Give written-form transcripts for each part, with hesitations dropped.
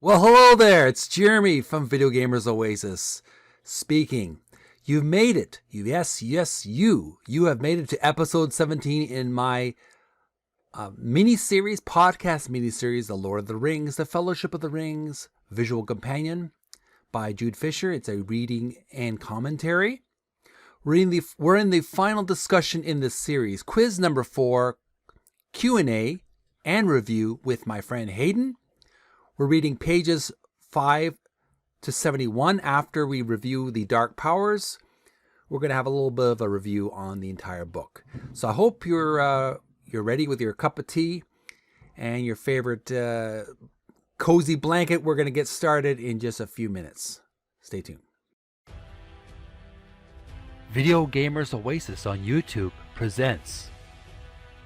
Well, hello there. It's Jeremy from Video Gamers Oasis speaking. You've made it. Yes, you. You have made it to episode 17 in my podcast mini-series, The Lord of the Rings, The Fellowship of the Rings, Visual Companion by Jude Fisher. It's a reading and commentary. We're in the final discussion in this series. Quiz number 4, Q&A and review with my friend Hayden. We're reading pages 5 to 71 after we review the Dark Powers. We're going to have a little bit of a review on the entire book. So I hope you're ready with your cup of tea and your favorite cozy blanket. We're going to get started in just a few minutes. Stay tuned. Video Gamers Oasis on YouTube presents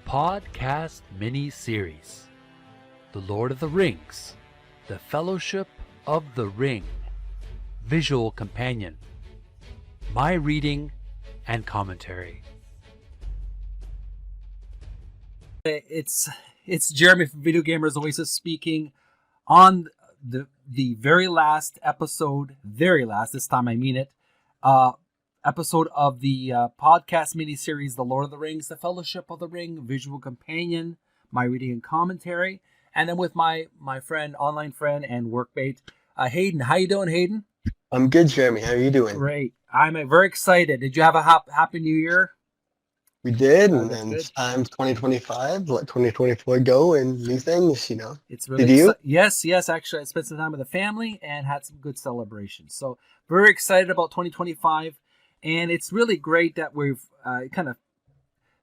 Podcast Mini-Series, The Lord of the Rings, The Fellowship of the Ring, Visual Companion, my reading and commentary. It's Jeremy from Video Gamers Oasis speaking on the very last episode, this time I mean it, episode of the podcast mini-series, The Lord of the Rings, The Fellowship of the Ring, Visual Companion, my reading and commentary. And then with my friend, online friend, and workmate, Hayden. How you doing, Hayden? I'm good, Jeremy. How are you doing? Great. I'm very excited. Did you have a happy New Year? We did, and it's time 2025. Let 2024 go and new things, you know. It's really Did you? Yes. Actually, I spent some time with the family and had some good celebrations. So very excited about 2025, and it's really great that we've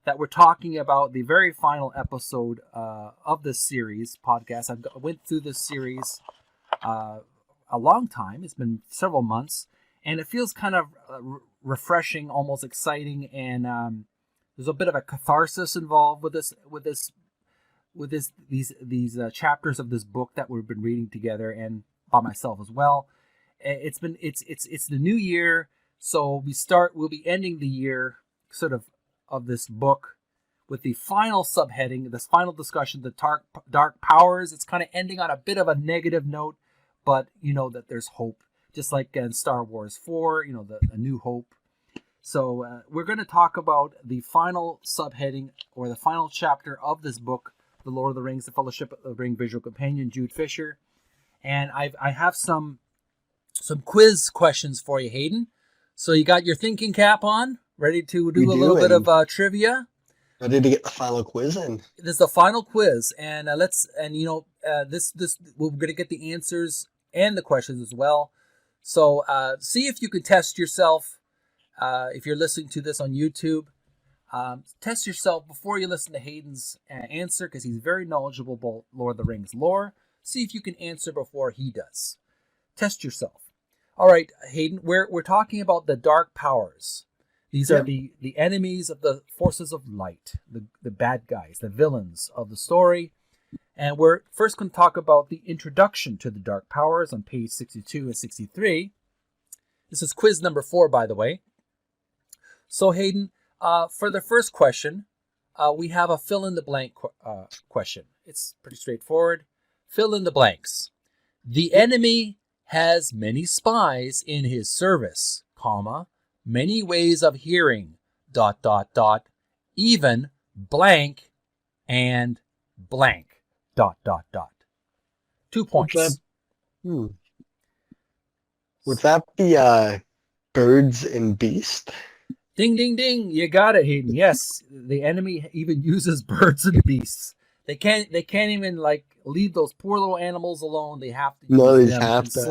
that we're talking about the very final episode of this series podcast. I went through this series a long time. It's been several months, and it feels kind of refreshing, almost exciting, and there's a bit of a catharsis involved with these chapters of this book that we've been reading together and by myself as well. It's the new year, so we'll be ending the year sort of this book with the final subheading, this final discussion, the dark powers. It's kind of ending on a bit of a negative note, but you know that there's hope, just like in Star Wars 4, A New Hope. So we're going to talk about the final subheading or the final chapter of this book, The Lord of the Rings, The Fellowship of the Ring, Visual Companion, Jude Fisher. And I have some quiz questions for you, Hayden. So you got your thinking cap on? Ready to do a little bit of trivia? Ready to get the final quiz in. This is the final quiz, and we're going to get the answers and the questions as well. So see if you can test yourself. If you're listening to this on YouTube, test yourself before you listen to Hayden's answer, because he's very knowledgeable about Lord of the Rings lore. See if you can answer before he does. Test yourself. All right, Hayden, we're talking about the dark powers. These are the enemies of the forces of light, the bad guys, the villains of the story. And we're first going to talk about the introduction to the dark powers on page 62 and 63. This is quiz number 4, by the way. So, Hayden, for the first question, we have a fill-in-the-blank question. It's pretty straightforward. Fill in the blanks. The enemy has many spies in his service, many ways of hearing, ... even blank and blank, ... 2 points. Would that be birds and beast? Ding, ding, ding. You got it, Hayden. Yes, the enemy even uses birds and beasts. They can't even leave those poor little animals alone. They have to use them, have to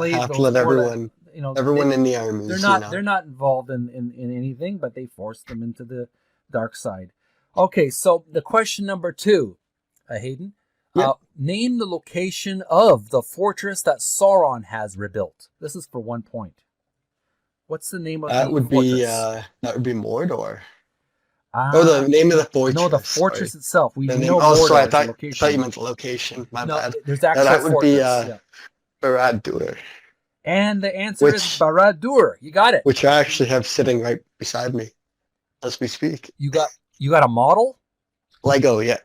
let everyone in the army. They're not involved in anything, but they force them into the dark side. Okay, so the question number 2, Hayden. Yep. Name the location of the fortress that Sauron has rebuilt. This is for 1 point. What's the name of the fortress? That would be Mordor. The name of the fortress. No, the fortress itself. We know Mordor. Sorry, I thought you meant the location. My bad. There's actually that would fortress. Be Barad-dûr. And the answer is Barad-dûr. You got it. Which I actually have sitting right beside me as we speak. You got a model? Lego, yeah.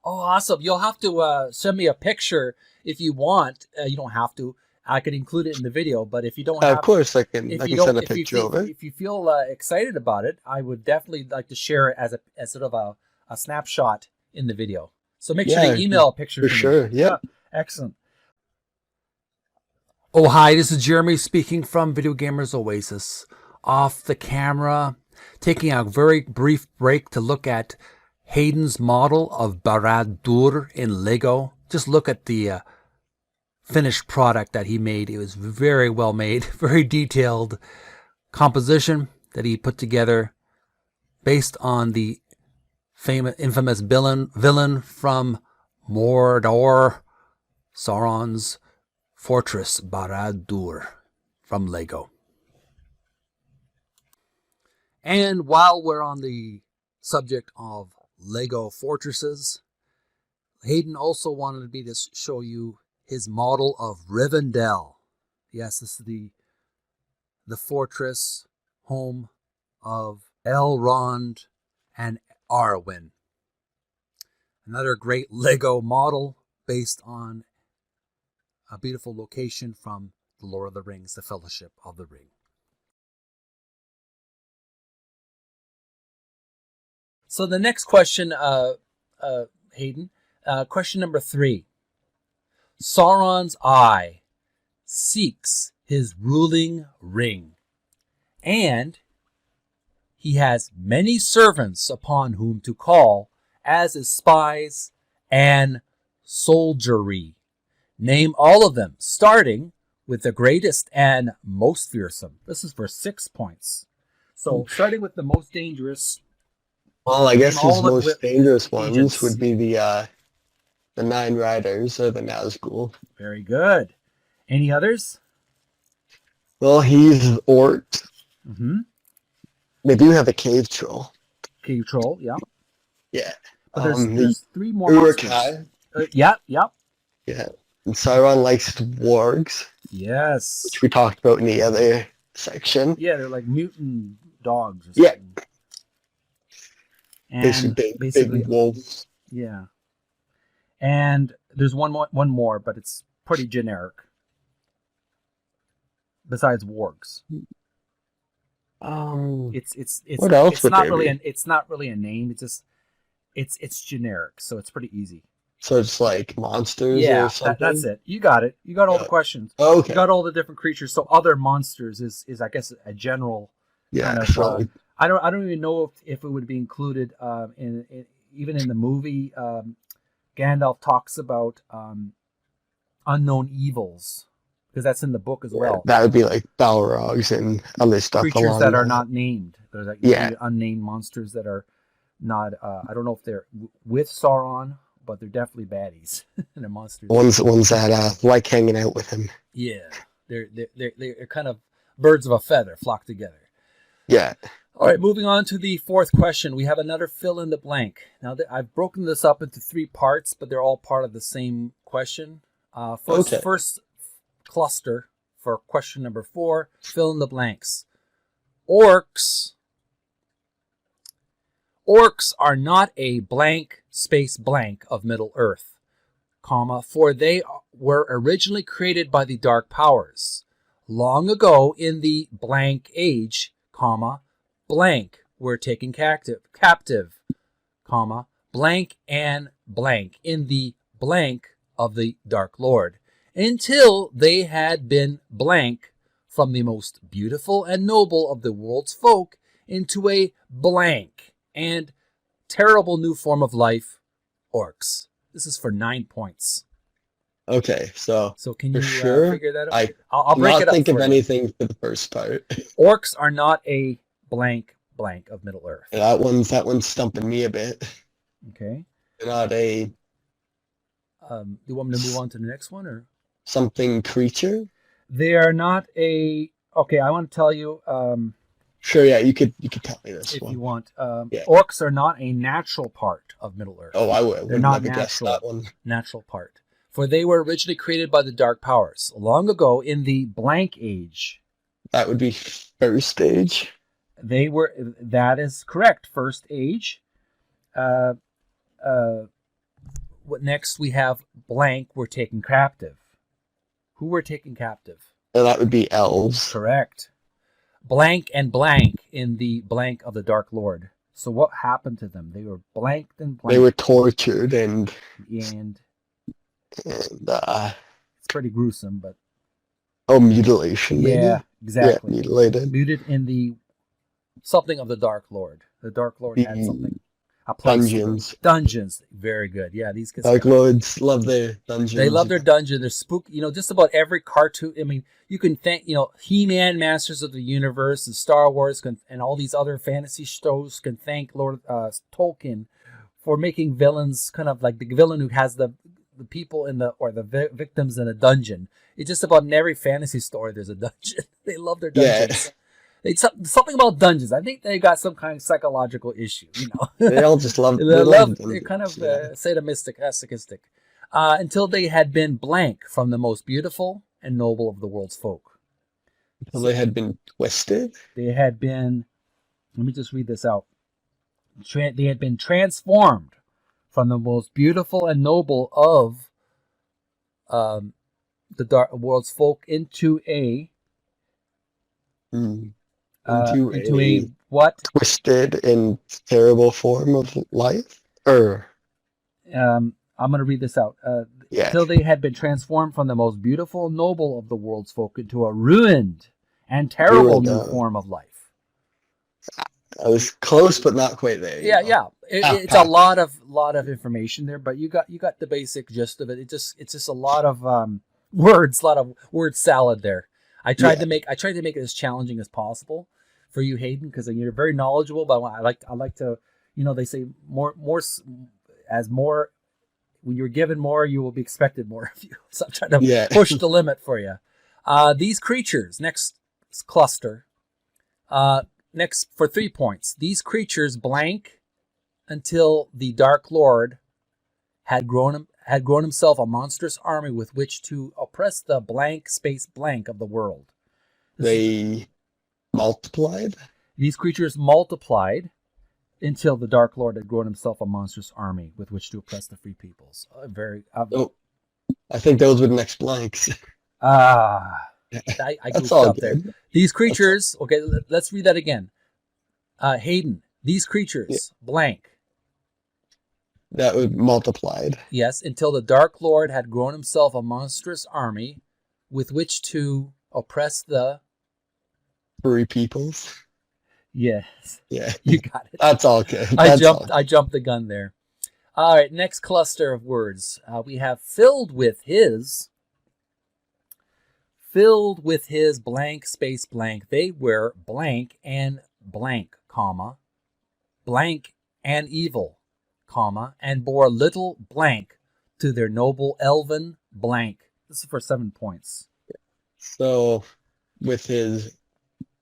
Oh, awesome. You'll have to send me a picture. if you want, you don't have to. I could include it in the video, but if you don't have, of course, I can send a picture over. If you feel excited about it, I would definitely like to share it as sort of a snapshot in the video. So make sure to email pictures. For sure, yeah. Excellent. Oh, hi, this is Jeremy speaking from Video Gamers Oasis. Off the camera, taking a very brief break to look at Hayden's model of Barad-dûr in Lego. Just look at the finished product that he made. It was very well made, very detailed composition that he put together based on the infamous villain from Moauro, Sauron's fortress, Barad-dûr, from Lego. And while we're on the subject of Lego fortresses, Hayden also wanted me to show you his model of Rivendell. Yes, this is the fortress home of Elrond and Arwen. Another great Lego model based on a beautiful location from The Lord of the Rings, The Fellowship of the Ring. So the next question, Hayden, question number 3. Sauron's eye seeks his ruling ring, and he has many servants upon whom to call as his spies and soldiery. Name all of them, starting with the greatest and most fearsome. This is for 6 points. So starting with the most dangerous. Well, I guess his most dangerous ones would be the 9 riders or the Nazgûl. Very good. Any others? Well, he's orcs. Mm-hmm. They do have a cave troll. Cave troll, yeah. Yeah. But there's 3 more Uruk-Hai. Yeah. Yeah. And Sauron likes wargs. Yes. Which we talked about in the other section. Yeah, they're like mutant dogs. Yeah. And basically big wolves. Yeah. And there's one more, but it's pretty generic. Besides wargs. It's what else it's would not there really be? it's not really a name. It's just it's generic, so it's pretty easy. So it's like monsters or something? That's it. You got it. You got all the questions. Okay. You got all the different creatures. So other monsters is I guess a general kind of I don't even know if it would be included in even in the movie. Gandalf talks about unknown evils, because that's in the book as well. That would be like Balrogs and other stuff. Creatures that are not named. There's like unnamed monsters that are not. I don't know if they're with Sauron, but they're definitely baddies. They're monsters. Ones that like hanging out with him. Yeah, they're kind of birds of a feather flock together. Yeah. All right, moving on to the 4th question. We have another fill in the blank. Now, I've broken this up into 3 parts, but they're all part of the same question. First cluster for question number 4, fill in the blanks. Orcs are not a blank space blank of Middle Earth, for they were originally created by the Dark Powers. Long ago in the blank age, blank were taken captive, blank and blank in the blank of the Dark Lord, until they had been blank from the most beautiful and noble of the world's folk into a blank and terrible new form of life, orcs. This is for 9 points. Okay, so can you figure that out? I'll break it up. Think of anything for the first part. Orcs are not a blank of Middle Earth. Yeah, that one's stumping me a bit. Okay. They're not a. Do you want me to move on to the next one, or something creature? They are not a. Okay, I want to tell you. Sure, yeah, you could tell me this if one. You want. Orcs are not a natural part of Middle Earth. Oh, I would. They're not natural. That one. Natural part. For they were originally created by the Dark Powers long ago in the blank age. That would be first age. They were. That is correct. First age. what next we have blank were taken captive. Who were taken captive? And that would be elves. Correct. Blank and blank in the blank of the Dark Lord. So what happened to them? They were blanked and blanked. They were tortured and it's pretty gruesome, but mutilation. Yeah, maybe? exactly. Yeah, mutilated. Muted in the something of the Dark Lord. The Dark Lord had something. A place. Dungeons. Very good. Yeah, these guys. Dark Lords love their dungeons. They love their dungeon. They're spooky. Just about every cartoon. I mean, you can thank, He-Man, Masters of the Universe, and Star Wars, and all these other fantasy shows can thank Lord Tolkien for making villains kind of like the villain who has the people the victims in a dungeon. It's just about in every fantasy story there's a dungeon. They love their dungeons. Yeah. It's something about dungeons. I think they got some kind of psychological issue. They all just love. They're kind of sadistic, until they had been blank from the most beautiful and noble of the world's folk. Until they had been twisted. They had been. Let me just read this out. They had been transformed from the most beautiful and noble of the world's folk into a. Into a what? Twisted and terrible form of life? I'm going to read this out. Till they had been transformed from the most beautiful and noble of the world's folk into a ruined and terrible new form of life. I was close, but not quite there. Yeah. It's a lot of information there, but you got the basic gist of it. It's just a lot of words, a lot of word salad there. I tried to make it as challenging as possible for you, Hayden, because you're very knowledgeable. But I like to, they say more when you're given more, you will be expected more of you. So I'm trying to push the limit for you. These creatures, next cluster, next for 3 points. These creatures blank until the Dark Lord had grown himself a monstrous army with which to oppress the blank space blank of the world. They multiplied? These creatures multiplied until the Dark Lord had grown himself a monstrous army with which to oppress the free peoples. I think those were the next blanks. I goofed up there. These creatures, okay, let's read that again. Hayden, these creatures, blank. That was multiplied. Yes, until the Dark Lord had grown himself a monstrous army with which to oppress the free peoples. Yes. Yeah. You got it. That's all good. I jumped the gun there. All right, next cluster of words. We have filled with his blank space blank. They were blank and blank, comma, blank and evil, comma, and bore little blank to their noble elven blank. This is for 7 points. So, with his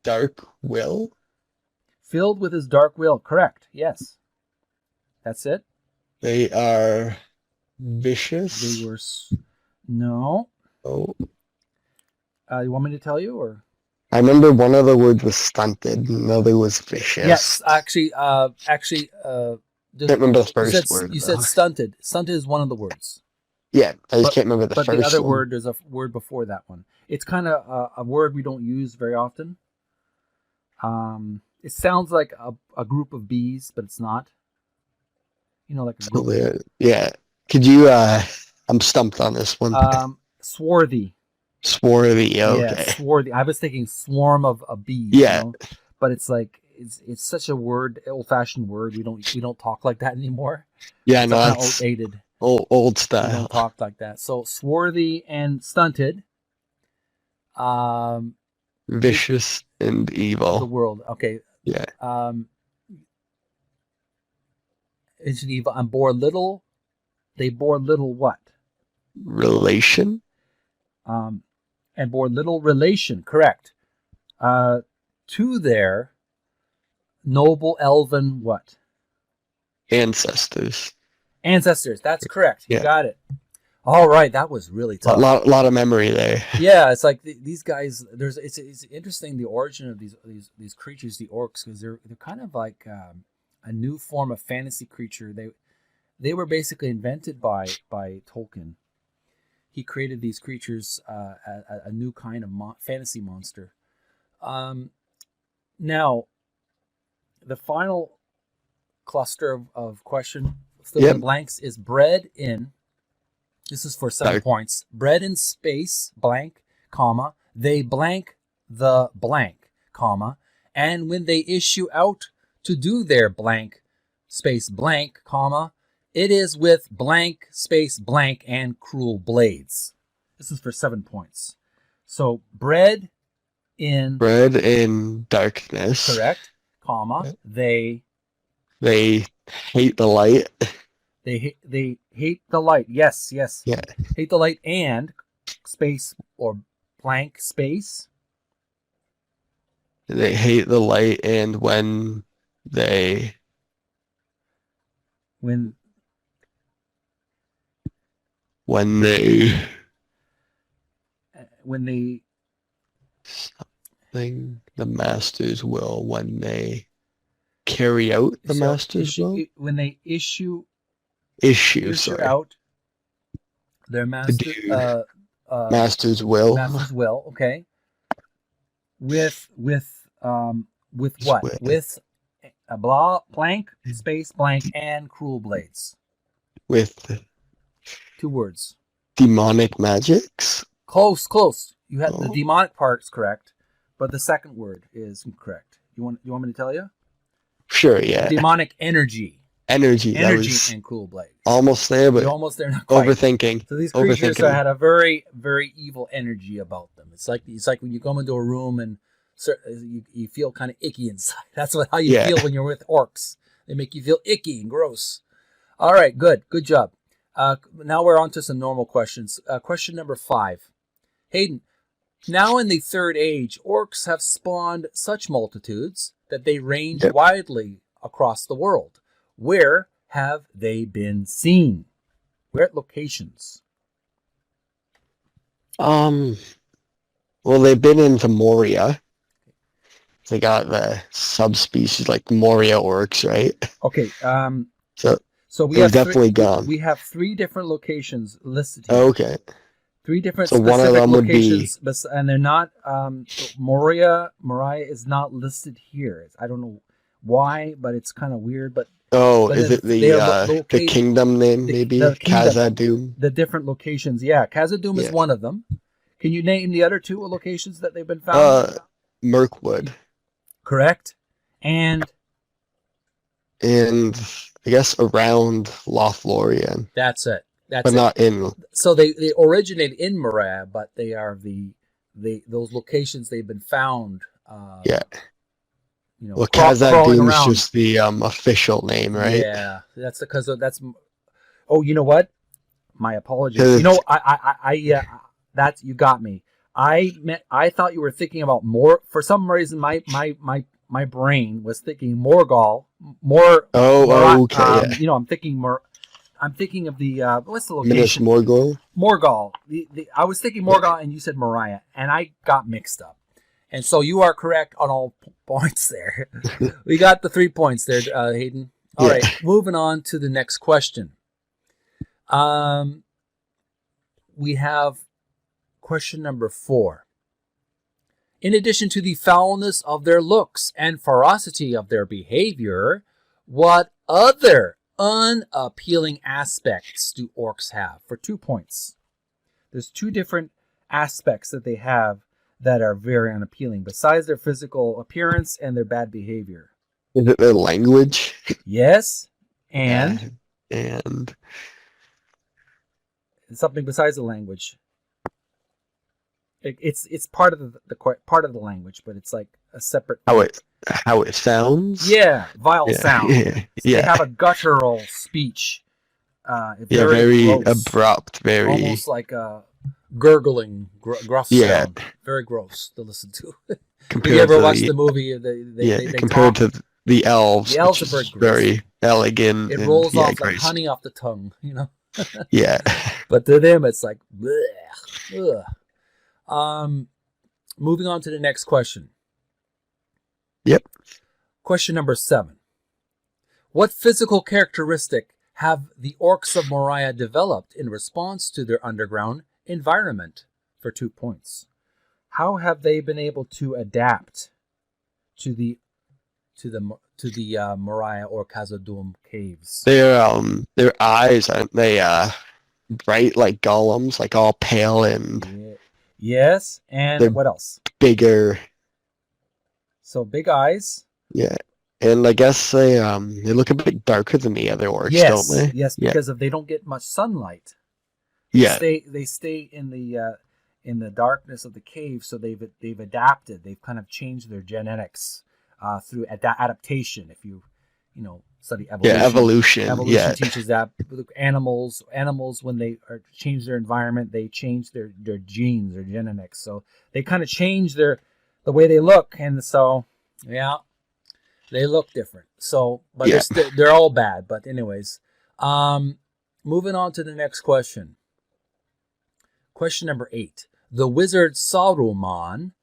dark will? Filled with his dark will. Correct. Yes. That's it. They are vicious. They were... No. Oh. You want me to tell you, or? I remember one of the words was stunted, another was vicious. Yes, actually, can't remember the first word. You said stunted. Stunted is one of the words. Yeah, I just can't remember the first one. But the other word, there's a word before that one. It's kind of a word we don't use very often. It sounds like a group of bees, but it's not. Like a group. Yeah. Could you? I'm stumped on this one. Swarthy. Swarthy. Okay. Yeah, swarthy. I was thinking swarm of bees. Yeah. But it's like it's such a word, old-fashioned word. We don't talk like that anymore. Yeah, it's no, kind of outdated. Old style. We don't talk like that. So swarthy and stunted. Vicious and evil. The world. Okay. Yeah. It's evil and bore little. They bore little what? Relation. And bore little relation. Correct. To their noble elven what? Ancestors. That's correct. You got it. All right, that was really tough. A lot of memory there. Yeah, it's like these guys. It's interesting the origin of these creatures, the orcs, because they're kind of like a new form of fantasy creature. they were basically invented by Tolkien. He created these creatures, a new kind of fantasy monster. Now, the final cluster of question, fill in the blanks, is bred in. This is for 7 points. Bred in space, blank, comma, they blank the blank, comma, and when they issue out to do their blank, space blank, comma, it is with blank, space blank, and cruel blades. This is for 7 points. So, bred in darkness. Correct, comma, they hate the light. They hate the light. Yes. Yeah. Hate the light and space or blank space. They hate the light, and when they something, the masters will, when they carry out the masters will, when they issue out their masters will. Masters will, okay. With what? With a blank, space blank, and cruel blades. With 2 words. Demonic magics. Close. You had the demonic part is correct, but the second word is incorrect. You want me to tell you? Sure, yeah. Demonic energy. Energy and cruel blades. Almost there, but you're almost there, not quite. Overthinking. So these creatures had a very, very evil energy about them. It's like when you come into a room and you feel kind of icky inside. That's how you feel when you're with orcs. They make you feel icky and gross. All right, good job. Now we're on to some normal questions. Question number 5. Hayden, now in the Third Age, orcs have spawned such multitudes that they range widely across the world. Where have they been seen? Where locations? Well, they've been into Moria. They got the subspecies like Moria orcs, right? Okay. So we have definitely gone. We have 3 different locations listed here. Okay. 3 different so specific one of them locations, would be... and they're not. Moria is not listed here. I don't know why, but it's kind of weird. But is it the kingdom name? Maybe Khazad-dûm. The different locations. Yeah, Khazad-dûm is one of them. Can you name the other 2 locations that they've been found? Mirkwood. Correct. And I guess around Lothlorien. That's it. But not in. So they originate in Moria, but they are those locations they've been found. Well, Khazad-dûm is just the official name, right? Yeah, that's because that's. Oh, you know what? My apologies. You know, that's you got me. I thought you were thinking about more. For some reason, my brain was thinking Morgul. Okay. I'm thinking more. I'm thinking of the what's the location? Minas Morgul. Morgul. I was thinking Morgul, and you said Moria, and I got mixed up. And so you are correct on all points there. We got the 3 points there, Hayden. All right, moving on to the next question. We have question number 4. In addition to the foulness of their looks and ferocity of their behavior, what other unappealing aspects do orcs have? For 2 points. There's 2 different aspects that they have that are very unappealing, besides their physical appearance and their bad behavior. Is it their language? Yes, and something besides the language. It's part of the language, but it's like a separate. How it sounds. Yeah, vile sound. Yeah. They have a guttural speech. Very gross, abrupt. Very almost like a gurgling, gruff sound. Very gross to listen to. If you ever watched the movie, they compared talk. to the elves. The elves are very elegant. It rolls off like honey off the tongue, you know. Yeah. But to them, it's like, bleh, ugh. Moving on to the next question. Yep. Question number 7. What physical characteristic have the orcs of Moria developed in response to their underground environment? For 2 points. How have they been able to adapt to the Moria or Khazad-dûm caves? Their eyes, aren't they bright like golems, like all pale and Yes, and they're what else? bigger. So big eyes. Yeah. And I guess they look a bit darker than the other orcs, don't they? Yes, because if they don't get much sunlight. Yeah. They stay in the darkness of the cave, so they've adapted. They've kind of changed their genetics through adaptation. If you study evolution. Yeah, evolution. Evolution teaches that animals when they change their environment, they change their genes, their genetics. So they kind of change the way they look, and so yeah, they look different. So, but they're all bad. But anyways, moving on to the next question. Question number 8. The wizard Saruman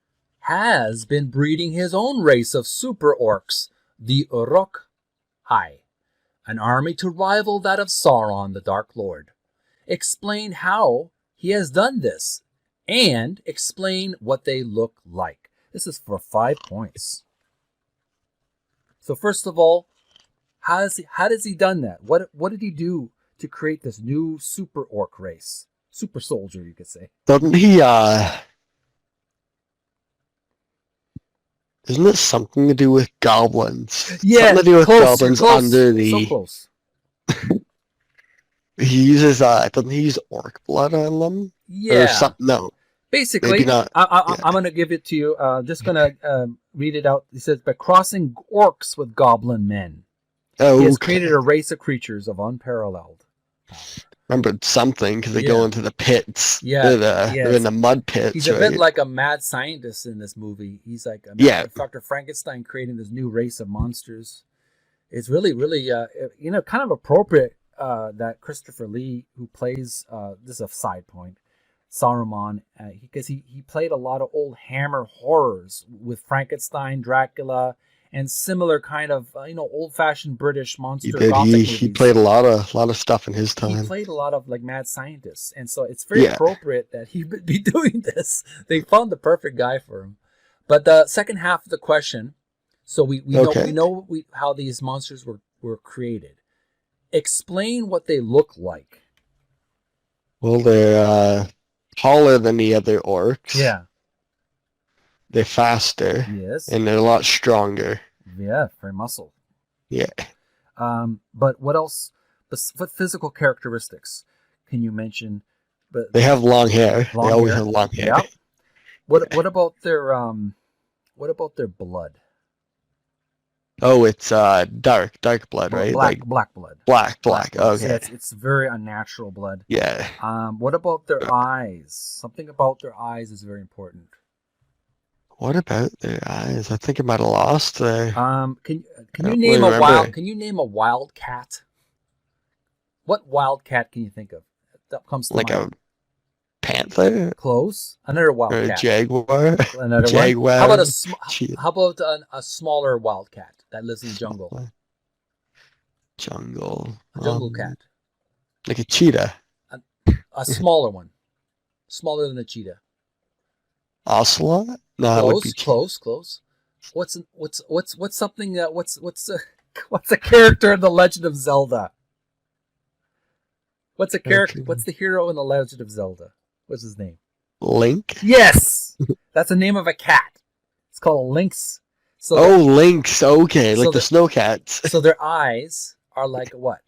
has been breeding his own race of super orcs, the Uruk-Hai, an army to rival that of Sauron, the Dark Lord. Explain how he has done this, and explain what they look like. This is for 5 points. So first of all, how does he done that? What did he do to create this new super orc race? Super soldier, you could say. Doesn't he, isn't it something to do with goblins? Yeah, something to do with close, goblins close, under the... So close. He uses, doesn't he use orc blood on them? Yeah. Or something, no. Basically, maybe not. I'm going to give it to you. Just going to read it out. It says, by crossing orcs with goblin men, he has created a race of creatures of unparalleled power. Remembered something because they go into the pits. Yeah, they're in the mud pits. He's a bit like a mad scientist in this movie. He's like Dr. Frankenstein creating this new race of monsters. It's really, really, kind of appropriate that Christopher Lee, who plays, this is a side point, Saruman, because he played a lot of old Hammer horrors with Frankenstein, Dracula, and similar kind of old-fashioned British monster gothic movies. He played a lot of stuff in his time. He played a lot of like mad scientists, and so it's very appropriate that he would be doing this. They found the perfect guy for him. But the second half of the question, so we know how these monsters were created. Explain what they look like. Well, they're taller than the other orcs. Yeah. They're faster. Yes. And they're a lot stronger. Yeah, very muscle. Yeah. But what else? What physical characteristics can you mention? But they have long hair. They always have long hair. Yeah. What about their blood? Oh, it's dark blood, right? Black blood. Black. Okay. It's very unnatural blood. Yeah. What about their eyes? Something about their eyes is very important. What about their eyes? I think I might have lost there. Can you name a wildcat? What wildcat can you think of? That comes to mind. A panther? Close. Another wildcat. Or a jaguar. Another jaguar. How about a smaller wildcat that lives in the jungle? Jungle. A jungle cat. Like a cheetah. A smaller one. Smaller than a cheetah. Ocelot? No, Close. What's a character in the Legend of Zelda? What's a character? What's the hero in the Legend of Zelda? What's his name? Link? Yes! That's the name of a cat. It's called Lynx. Lynx. Okay, like the snowcats. So their eyes are like what?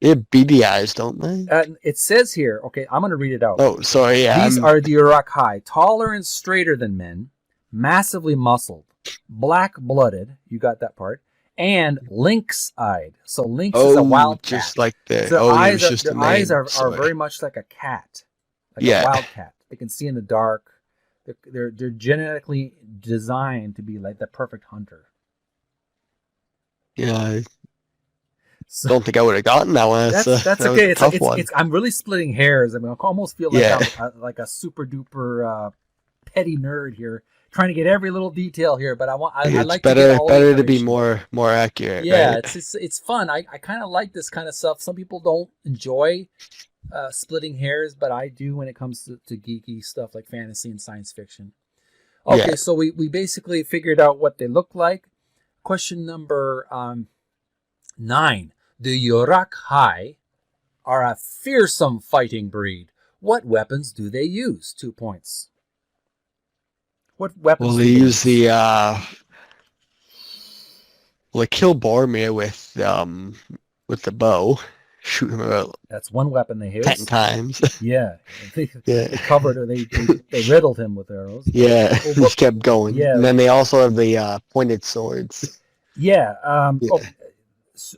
They have beady eyes, don't they? It says here, okay, I'm going to read it out. Oh, sorry, yeah. These are the Uruk-Hai, taller and straighter than men, massively muscled, black-blooded, you got that part, and lynx-eyed. So lynx is a wild cat. Just like the... So their eyes are very much like a cat, like a wild cat. They can see in the dark. They're genetically designed to be like the perfect hunter. Yeah, so, don't think I would have gotten that one. That's okay. I'm really splitting hairs. I mean, I almost feel like I'm like a super duper petty nerd here, trying to get every little detail here. But I It's like better to get all the better to be information. more accurate, Yeah, right? it's fun. I kind of like this kind of stuff. Some people don't enjoy splitting hairs, but I do when it comes to geeky stuff like fantasy and science fiction. Yeah. Okay, so we basically figured out what they look like. Question number 9. The URAK-Hai are a fearsome fighting breed. What weapons do they use? 2 points. What Well, weapons they do they use use? they kill Boromir with the bow, shoot him about That's one weapon they 10 use. times. Yeah, they Yeah. covered or they riddled him with arrows. Yeah, Well, just kept going. yeah, And then they also have the pointed swords. yeah. Yeah. Oh,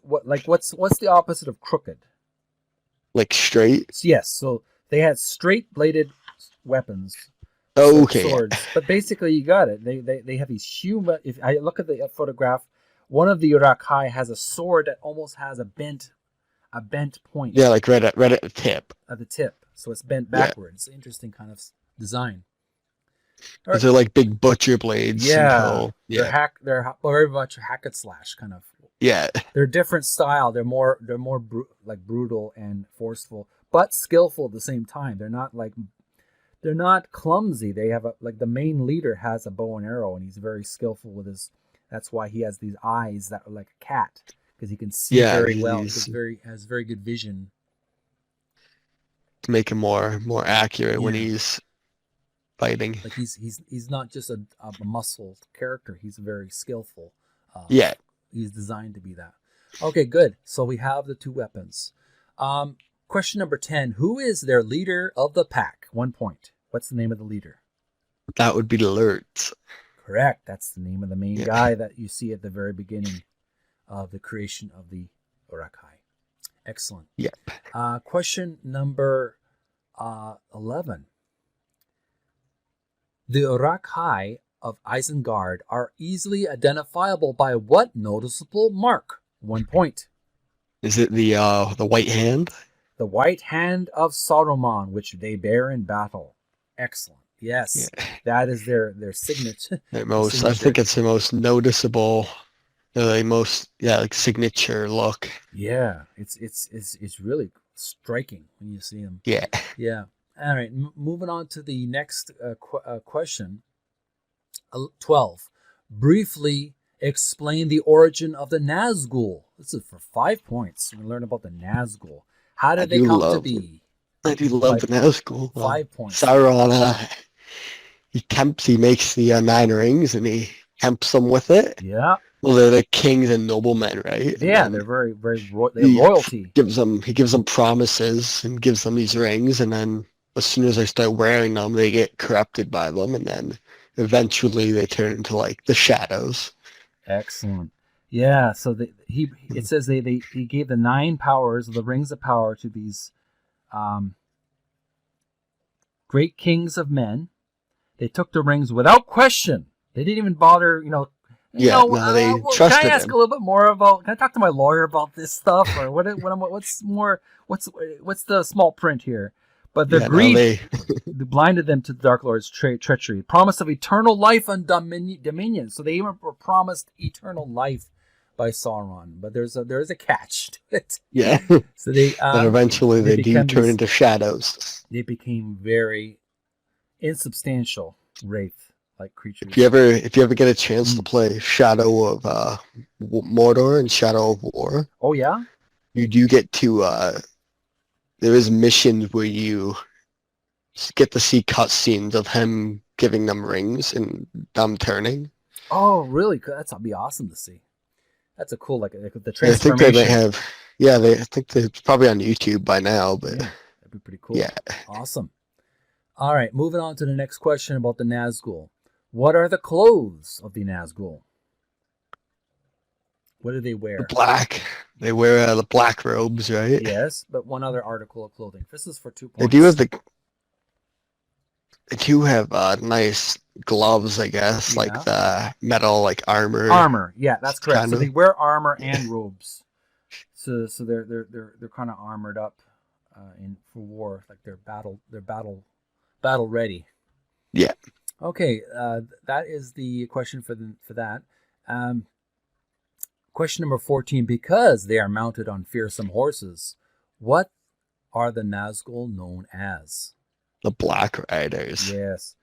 what's the opposite of crooked? Like straight. Yes, so they had straight bladed weapons, Oh, okay, yeah. swords. But basically, you got it. They have these human. If I look at the photograph, one of the Uruk-Hai has a sword that almost has a bent point. Yeah, like right at the tip. At the tip, so it's bent Yeah. backwards. Interesting kind of design. These are like big butcher blades. Yeah, Yeah. they're very much hack and slash kind of. Yeah. They're different style. They're more like brutal and forceful, but skillful at the same time. They're not clumsy. They have like the main leader has a bow and arrow, and he's very skillful with his. That's why he has these eyes that are like a cat, because he can see very well. He has very good vision. To make him more accurate when he's fighting. Like he's not just a muscled character. He's very skillful. Yeah. He's designed to be that. Okay, good. So we have the 2 weapons. Question number 10. Who is their leader of the pack? 1 point. What's the name of the leader? That would be Lurtz. Correct. That's the name of the main guy that you see at the very beginning of the creation of the Uruk-Hai. Excellent. Yep. Question number 11. The Uruk-Hai of Isengard are easily identifiable by what noticeable mark? 1 point. Is it the white hand? The white hand of Saruman, which they bear in battle. Excellent. Yes, that is their signature. I think it's the most noticeable, the most like signature look. Yeah, it's really striking when you see them. Yeah. Yeah. All right. Moving on to the next question. 12. Briefly explain the origin of the Nazgûl. This is for 5 points. We learn about the Nazgûl. How did they come to be? I do love the Nazgûl. 5 points. Sauron, he makes the 9 rings and he tempts them with it. Yeah. Well, they're the kings and noblemen, right? Yeah, they're very they have royalty. He gives them promises and gives them these rings, and then as soon as they start wearing them, they get corrupted by them, and then eventually they turn into like the shadows. Excellent. Yeah, so it says he gave the 9 powers, the rings of power, to these great kings of men. They took the rings without question. They didn't even bother, they Can trusted I ask him. a little bit more about? Can I talk to my lawyer about this stuff, or what's the small print here? But their greed blinded them to the Dark Lord's treachery. Promise of eternal life and dominion. So they even were promised eternal life by Sauron. But there's a catch to it. Yeah. So they but eventually they do turn into shadows. They became very insubstantial wraith-like creatures. If you ever get a chance to play Shadow of Mordor and Shadow of War. Oh yeah. You do get to there is missions where you get to see cutscenes of him giving them rings and them turning. Oh, really? That'd be awesome to see. That's a cool, like the transformation. I think they might have. Yeah, I think they're probably on YouTube by now, but yeah, that'd be pretty cool. Yeah. Awesome. All right, moving on to the next question about the Nazgul. What are the clothes of the Nazgul? What do they wear? Black. They wear the black robes, right? Yes, but one other article of clothing. This is for 2 points. They do have nice gloves, I guess, like the metal, like armor. Armor, yeah, that's correct. So they wear armor and robes. So they're kind of armored up for war, like they're battle ready. Yeah. Okay, that is the question for that. Question number 14. Because they are mounted on fearsome horses, what are the Nazgul known as? The Black Riders. Yes,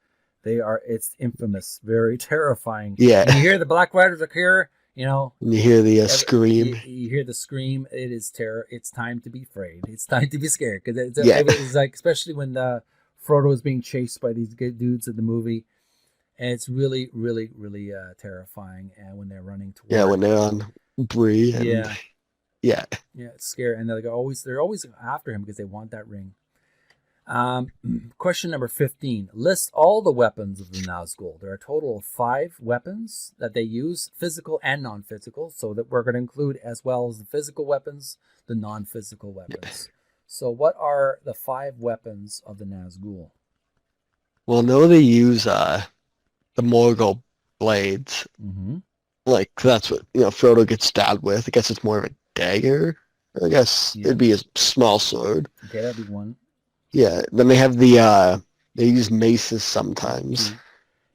they are. It's infamous, very terrifying. Yeah. And you hear the Black Riders are here, And you hear the scream. You hear the scream. It is terror. It's time to be afraid. It's time to be scared. Because it's like, especially when Frodo is being chased by these good dudes in the movie. And it's really, really, really terrifying. And when they're running towards, when they're on Bree. And, yeah, it's scary. And they're always after him because they want that ring. Question number 15. List all the weapons of the Nazgul. There are a total of 5 weapons that they use, physical and non-physical. So that we're going to include, as well as the physical weapons, the non-physical weapons. So what are the 5 weapons of the Nazgul? Well, no, they use the Morgul blades. Mm-hmm. Like, that's what, Frodo gets stabbed with. I guess it's more of a dagger. I guess it'd be a small sword. Okay, that'd be one. Yeah, then they have they use maces sometimes. Mm-hmm.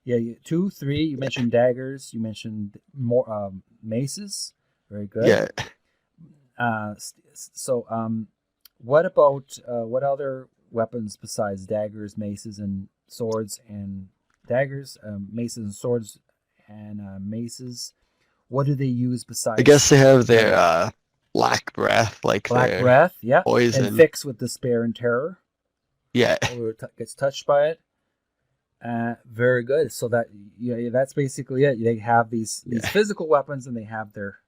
Yeah, 2, 3, you mentioned daggers. You mentioned more maces. Very good. Yeah. What about, what other weapons besides daggers, maces, and swords and daggers, maces and swords and maces? What do they use besides? I guess they have their black breath, like black breath, yeah, poison. And fix with despair and terror. Yeah, or gets touched by it. Very good. So that's basically it. They have these physical weapons, and they have their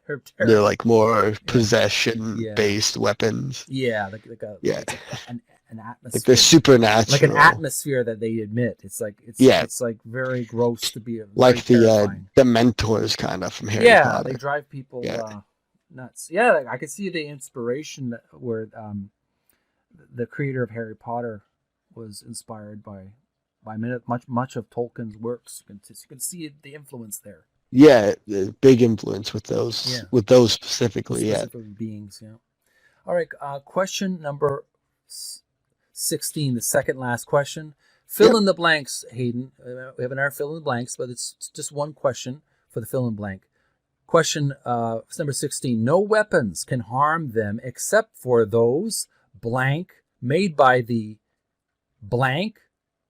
terror. They're like more possession-based weapons. Yeah, like an atmosphere. Like they're supernatural. Like an atmosphere that they admit. It's like it's like very gross to be. Like the Mentors kind of from Harry Potter. They drive people nuts. Yeah, I could see the inspiration where the creator of Harry Potter was inspired by much of Tolkien's works. You can see the influence there. Yeah, the big influence with those specifically. Specific beings. Yeah. All right. Question number 16, the second last question. Fill in the blanks, Hayden. We have another fill in the blanks, but it's just one question for the fill in blank. Question number 16. No weapons can harm them except for those blank made by the blank,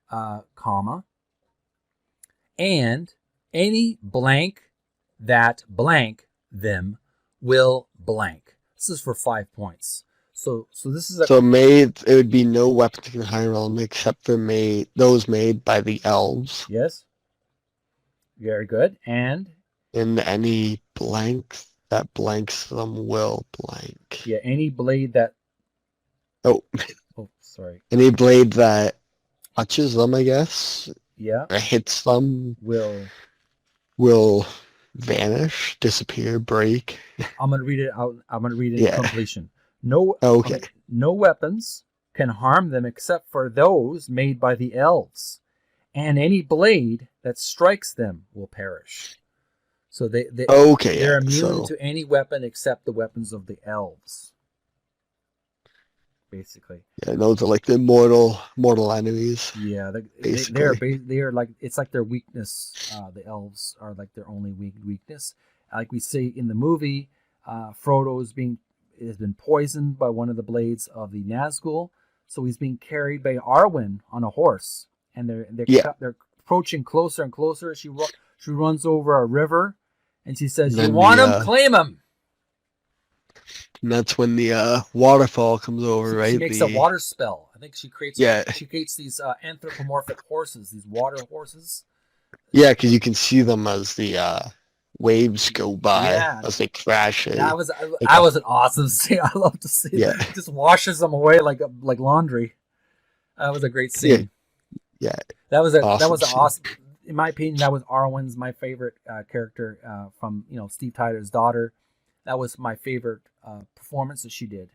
comma, and any blank that blank them will blank. This is for 5 points. So this is it would be no weapons can harm them except for those made by the elves. Yes. Very good. And any blank that blanks them will blank. Yeah, any blade that Oh, sorry. Any blade that touches them, I guess. Yeah. Or hits them will vanish, disappear, break. I'm gonna read it out. I'm gonna read it in completion. No. Okay. No weapons can harm them except for those made by the elves, and any blade that strikes them will perish. So they're immune to any weapon except the weapons of the elves. Basically. Yeah, those are like the mortal enemies. Yeah, they are like, it's like their weakness. The elves are like their only weakness. Like we see in the movie, Frodo has been poisoned by one of the blades of the Nazgul, so he's being carried by Arwen on a horse, and they're approaching closer and closer. She runs over a river, and she says, "You want him? Claim him." And that's when the waterfall comes over, right? She makes a water spell. I think she creates these anthropomorphic horses, these water horses. Yeah, because you can see them as the waves go by, as they crash. That was an awesome scene. I love to see that. It just washes them away like laundry. That was a great scene. Yeah. That was awesome. In my opinion, that was Arwen's my favorite character from Steve Tyler's daughter. That was my favorite performance that she did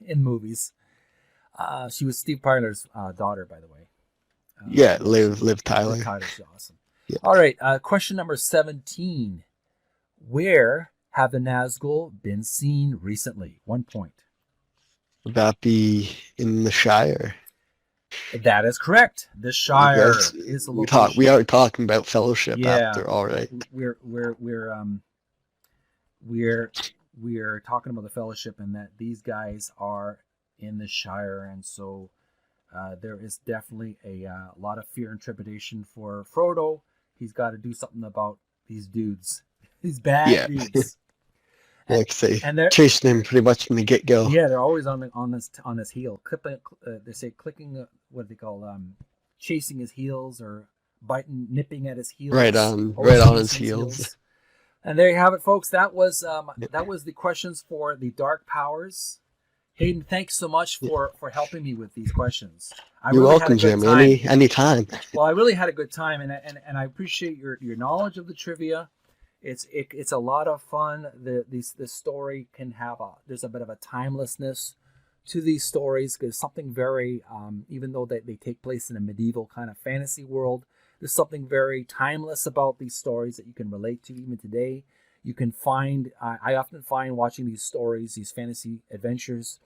in movies. She was Steve Tyler's daughter, by the way. Liv Tyler. Liv Tyler's awesome. Yeah. All right, question number 17. Where have the Nazgul been seen recently? 1 point. Would that be in the Shire? That is correct. The Shire is the location. We are talking about Fellowship Yeah. after all, right? We're talking about the Fellowship, and that these guys are in the Shire, and so there is definitely a lot of fear and trepidation for Frodo. He's got to do something about these dudes, these bad dudes. Like say, and they're chasing him pretty much from the get-go. Yeah, they're always on his heel. They say clicking. What do they call chasing his heels or nipping at his heels. Right on his heels. And there you have it, folks. That was the questions for the Dark Powers. Hayden, thanks so much for helping me with these questions. You're welcome, Jimmy. Anytime. Well, I really had a good time, and I appreciate your knowledge of the trivia. It's a lot of fun. This story can have there's a bit of a timelessness to these stories. There's something very even though they take place in a medieval kind of fantasy world, there's something very timeless about these stories that you can relate to even today. You can find I often find watching these stories, these fantasy adventures,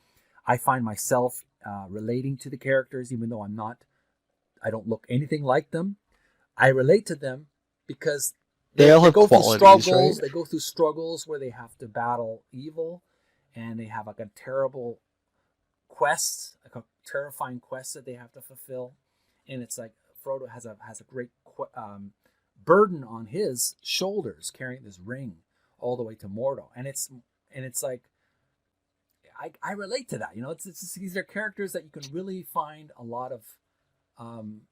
I find myself relating to the characters, even though I don't look anything like them. I relate to them because they go through struggles. Right? They go through struggles where they have to battle evil, and they have like a terrible quest, like a terrifying quest that they have to fulfill. And it's like Frodo has a great burden on his shoulders, carrying this ring all the way to Mordor, and it's like I relate to that. It's these are characters that you can really find a lot of.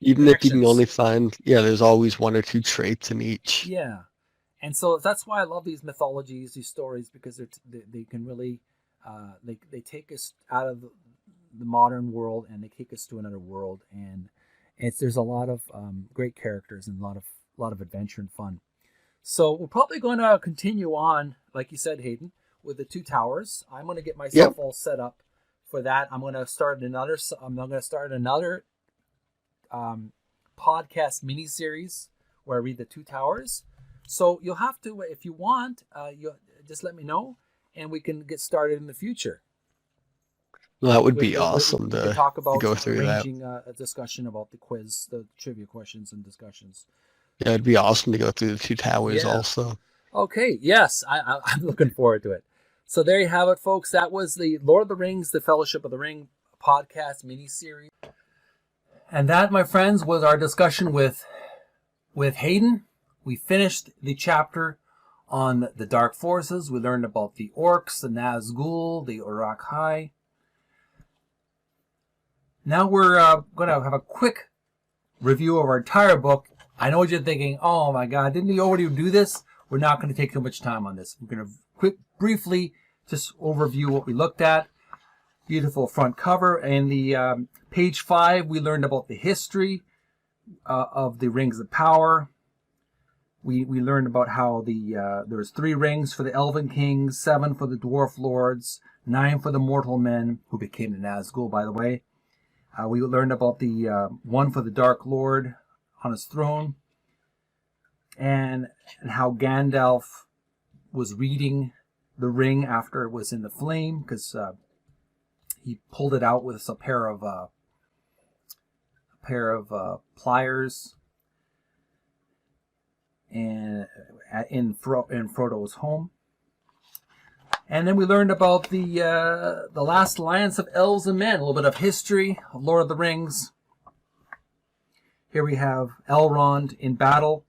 Even if you can only find, there's always one or two traits in each. Yeah, and so that's why I love these mythologies, these stories, because they can really they take us out of the modern world and they take us to another world, and there's a lot of great characters and a lot of adventure and fun. So we're probably going to continue on, like you said, Hayden, with the Two Towers. I'm going to get myself all set up for that. I'm going to start another podcast mini-series where I read the Two Towers. So you'll have to, if you want, you just let me know, and we can get started in the future. Well, that would be awesome to talk about go through arranging a discussion about the quiz, the trivia questions and discussions. Yeah, it'd be awesome to go through the Two Towers also. Okay, yes, I'm looking forward to it. So there you have it, folks. That was the Lord of the Rings, the Fellowship of the Ring podcast mini-series. And that, my friends, was our discussion with Hayden. We finished the chapter on the Dark Forces. We learned about the orcs, the Nazgûl, the Uruk-Hai. Now we're going to have a quick review of our entire book. I know what you're thinking, oh my God, didn't he already do this? We're not going to take too much time on this. We're going to briefly just overview what we looked at. Beautiful front cover. And the page 5, we learned about the history of the Rings of Power. We learned about how there was 3 rings for the Elven Kings, 7 for the Dwarf Lords, 9 for the Mortal Men, who became the Nazgul, by the way. We learned about the 1 for the Dark Lord on his throne, and how Gandalf was reading the ring after it was in the flame, because he pulled it out with a pair of pliers, and in Frodo's home. And then we learned about the last alliance of elves and men, a little bit of history of Lord of the Rings. Here we have Elrond in battle,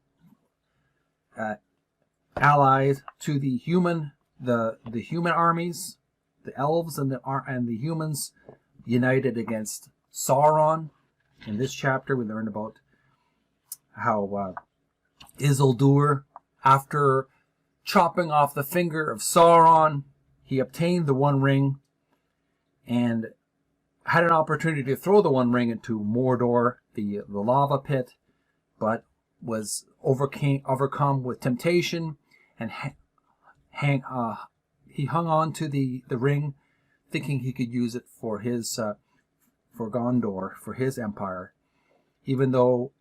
allied to the human armies, the elves and the humans united against Sauron. In this chapter, we learned about how Isildur, after chopping off the finger of Sauron, he obtained the One Ring and had an opportunity to throw the One Ring into Mordor, the lava pit, but was overcome with temptation, and he hung on to the ring, thinking he could use it for Gondor, for his empire, even though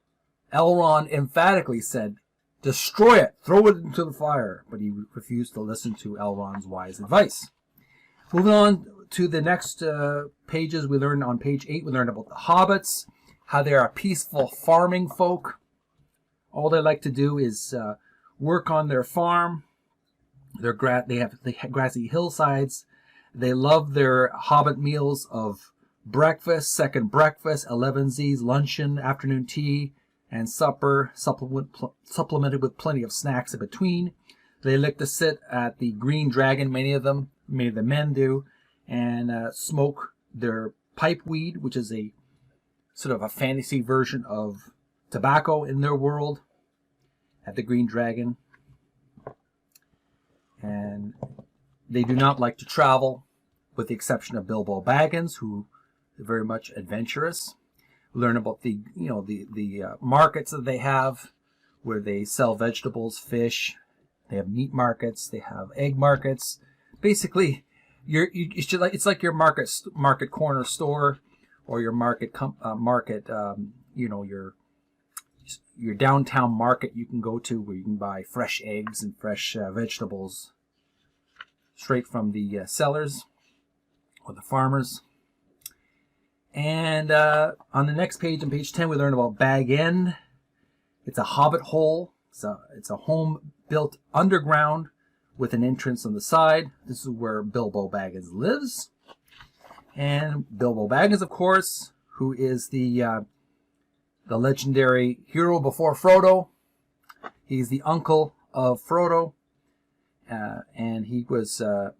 Elrond emphatically said, "Destroy it, throw it into the fire," but he refused to listen to Elrond's wise advice. Moving on to the next pages, we learned on page 8, we learned about the hobbits, how they are peaceful farming folk. All they like to do is work on their farm. They have grassy hillsides. They love their hobbit meals of breakfast, second breakfast, 11z's, luncheon, afternoon tea, and supper, supplemented with plenty of snacks in between. They like to sit at the Green Dragon, many of the men do, and smoke their pipe weed, which is a sort of a fantasy version of tobacco in their world, at the Green Dragon. And they do not like to travel, with the exception of Bilbo Baggins, who is very much adventurous. We learn about the markets that they have, where they sell vegetables, fish. They have meat markets. They have egg markets. Basically, it's like your market corner store, or your your downtown market you can go to, where you can buy fresh eggs and fresh vegetables straight from the sellers or the farmers. And on the next page, on page 10, we learn about Bag End. It's a hobbit hole. It's a home built underground with an entrance on the side. This is where Bilbo Baggins lives. And Bilbo Baggins, of course, who is the legendary hero before Frodo. He's the uncle of Frodo, and he gives the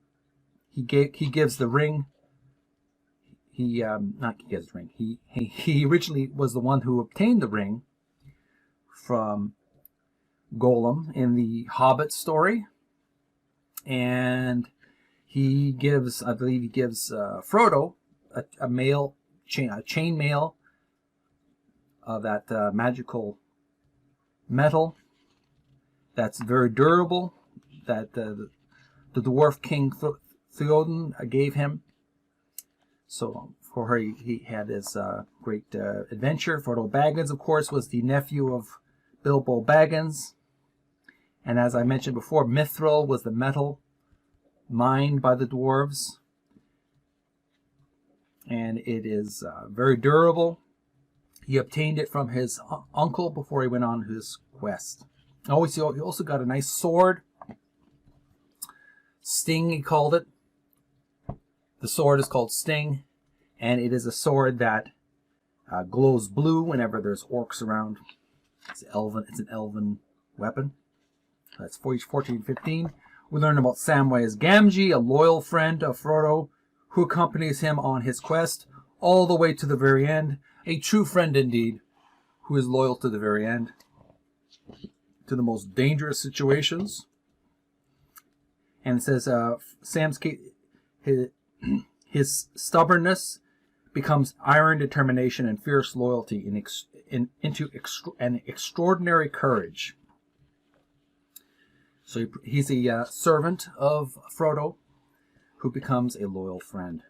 ring. He originally was the one who obtained the ring from Gollum in the Hobbit story, and he gives, I believe, Frodo a chain mail of that magical metal that's very durable, that the dwarf king Theoden gave him. So for her, he had this great adventure. Frodo Baggins, of course, was the nephew of Bilbo Baggins. And as I mentioned before, Mithril was the metal mined by the dwarves. And it is very durable. He obtained it from his uncle before he went on his quest. He also got a nice sword. Sting, he called it. The sword is called Sting, and it is a sword that glows blue whenever there's orcs around. It's an elven weapon. That's 14-15. We learn about Samwise Gamgee, a loyal friend of Frodo, who accompanies him on his quest all the way to the very end. A true friend indeed, who is loyal to the very end, to the most dangerous situations. And it says Sam's his stubbornness becomes iron determination and fierce loyalty into an extraordinary courage. So he's a servant of Frodo, who becomes a loyal friend.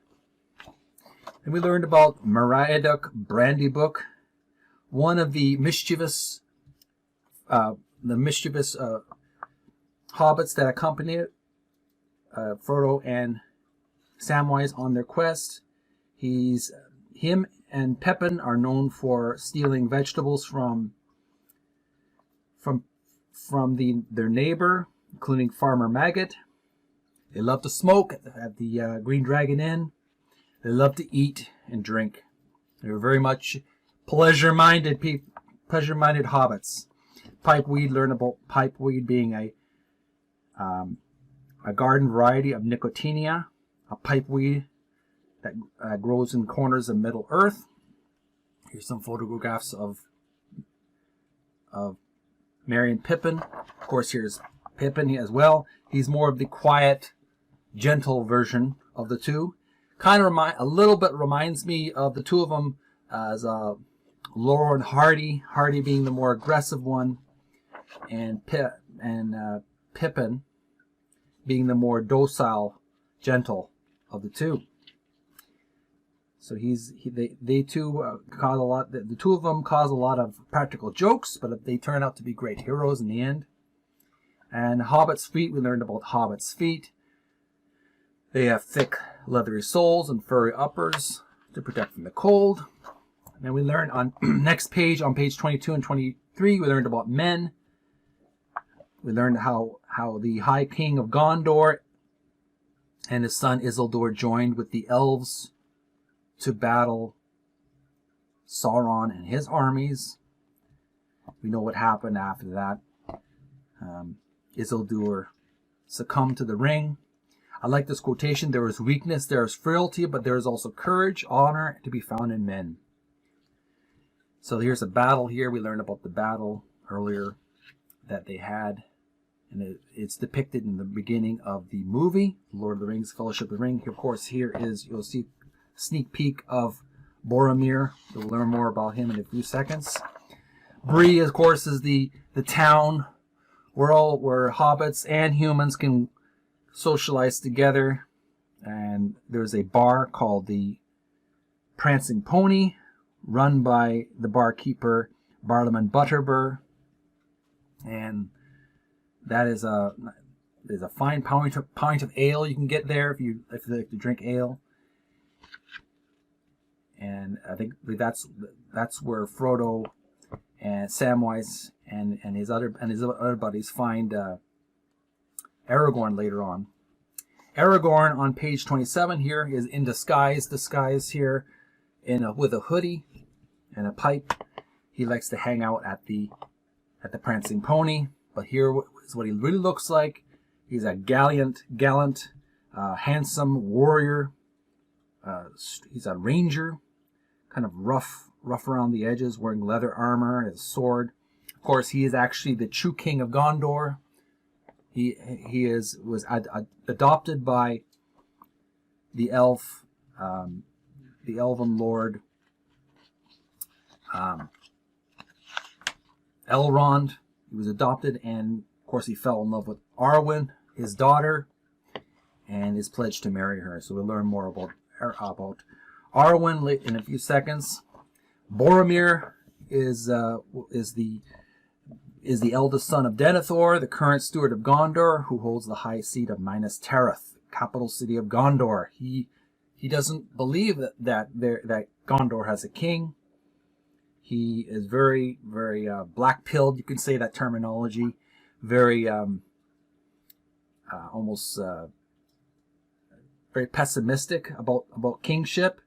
And we learned about Meriadoc Brandybook, one of the mischievous hobbits that accompany Frodo and Samwise on their quest. Him and Pippin are known for stealing vegetables from their neighbor, including Farmer Maggot. They love to smoke at the Green Dragon Inn. They love to eat and drink. They're very much pleasure-minded hobbits. Pipeweed, learn about pipeweed being a garden variety of Nicotiana, a pipeweed that grows in corners of Middle Earth. Here's some photographs of Merry and Pippin. Of course, here's Pippin as well. He's more of the quiet, gentle version of the two. A little bit reminds me of the two of them as Laurel and Hardy. Hardy being the more aggressive one, and Pippin being the more docile, gentle of the two. So they two cause a lot. The two of them cause a lot of practical jokes, but they turn out to be great heroes in the end. And Hobbit's feet, we learned about Hobbit's feet. They have thick, leathery soles and furry uppers to protect from the cold. And then we learned on next page, on page 22 and 23, we learned about men. We learned how the High King of Gondor and his son Isildur joined with the elves to battle Sauron and his armies. We know what happened after that. Isildur succumbed to the ring. I like this quotation. There is weakness, there is frailty, but there is also courage, honor to be found in men. So here's a battle here. We learned about the battle earlier that they had. And it's depicted in the beginning of the movie, Lord of the Rings, Fellowship of the Ring. Of course, here is, you'll see a sneak peek of Boromir. You'll learn more about him in a few seconds. Bree, of course, is the town where hobbits and humans can socialize together. And there's a bar called the Prancing Pony, run by the barkeeper Barlaman Butterbur. And that is a fine pint of ale you can get there if you like to drink ale. And I think that's where Frodo and Samwise and his other buddies find Aragorn later on. Aragorn on page 27 here is in disguise here with a hoodie and a pipe. He likes to hang out at the Prancing Pony, but here is what he really looks like. He's a gallant, handsome warrior. He's a ranger, kind of rough around the edges, wearing leather armor and his sword. Of course, he is actually the true king of Gondor. He was adopted by the elven lord Elrond. He was adopted, and of course he fell in love with Arwen, his daughter, and is pledged to marry her. So we'll learn more about Arwen in a few seconds. Boromir is the eldest son of Denethor, the current steward of Gondor, who holds the high seat of Minas Tirith, capital city of Gondor. He doesn't believe that Gondor has a king. He is very, very black-pilled, you can say that terminology. Very, almost very pessimistic about kingship.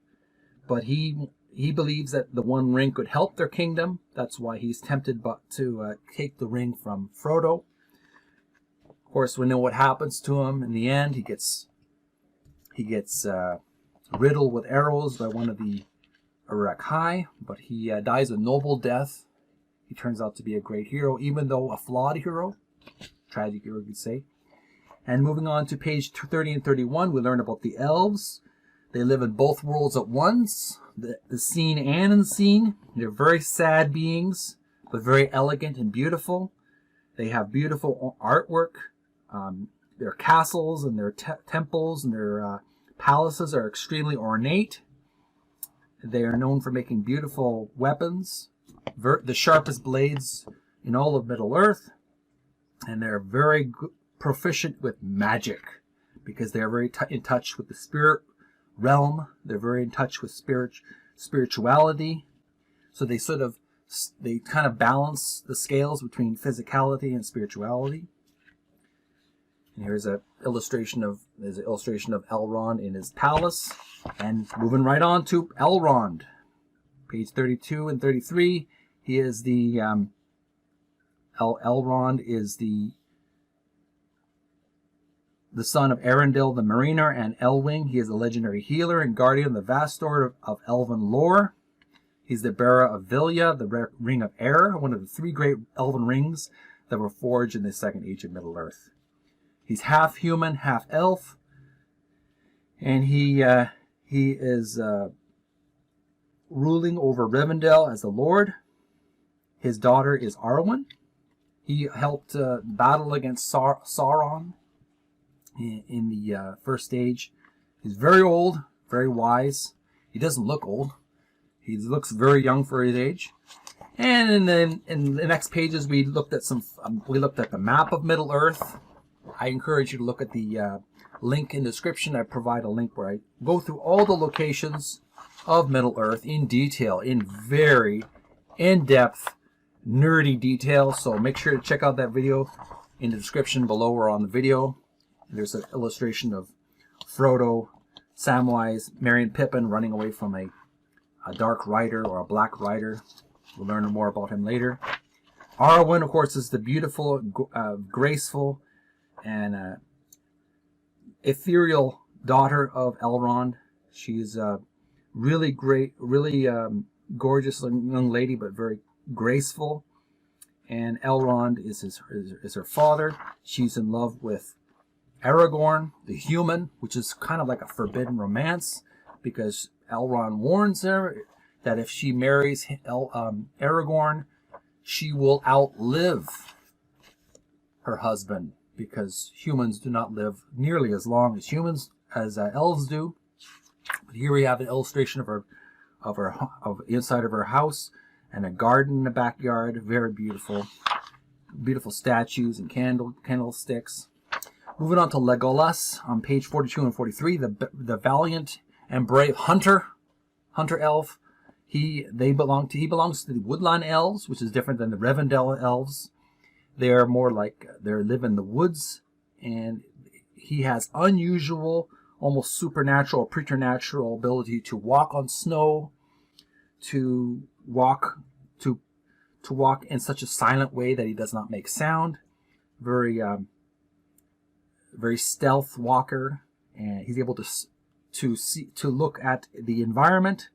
But he believes that the One Ring could help their kingdom. That's why he's tempted to take the ring from Frodo. Of course, we know what happens to him in the end. He gets riddled with arrows by one of the Uruk-Hai, but he dies a noble death. He turns out to be a great hero, even though a flawed hero. Tragic hero, you could say. And moving on to page 30 and 31, we learn about the elves. They live in both worlds at once, the seen and unseen. They're very sad beings, but very elegant and beautiful. They have beautiful artwork. Their castles and their temples and their palaces are extremely ornate. They are known for making beautiful weapons, the sharpest blades in all of Middle-earth. And they're very proficient with magic because they're very in touch with the spirit realm. They're very in touch with spirituality. So they kind of balance the scales between physicality and spirituality. And here's an illustration of Elrond in his palace. And moving right on to Elrond, page 32 and 33. He is the Elrond is the son of Arundel the Mariner and Elwing. He is a legendary healer and guardian of the vast store of elven lore. He's the bearer of Vilya, the Ring of Air, one of the three great elven rings that were forged in the Second Age of Middle-earth. He's half human, half elf, and he is ruling over Rivendell as the Lord. His daughter is Arwen. He helped battle against Sauron in the first stage. He's very old, very wise. He doesn't look old. He looks very young for his age. And then in the next pages, we looked at the map of Middle Earth. I encourage you to look at the link in the description. I provide a link where I go through all the locations of Middle-earth in detail, in very in-depth, nerdy detail. So make sure to check out that video in the description below or on the video. There's an illustration of Frodo, Samwise, Merry and Pippin running away from a dark rider or a black rider. We'll learn more about him later. Arwen, of course, is the beautiful, graceful, and ethereal daughter of Elrond. She's a really great, really gorgeous young lady, but very graceful. And Elrond is her father. She's in love with Aragorn, the human, which is kind of like a forbidden romance, because Elrond warns her that if she marries Aragorn, she will outlive her husband, because humans do not live nearly as long as elves do. But here we have an illustration of inside of her house and a garden in the backyard. Very beautiful, beautiful statues and candlesticks. Moving on to Legolas on page 42 and 43, the valiant and brave hunter elf. He belongs to the woodland elves, which is different than the Rivendell elves. They are more like they live in the woods, and he has unusual, almost supernatural or preternatural ability to walk on snow, to walk in such a silent way that he does not make sound. Very stealth walker, and he's able to look at the environment,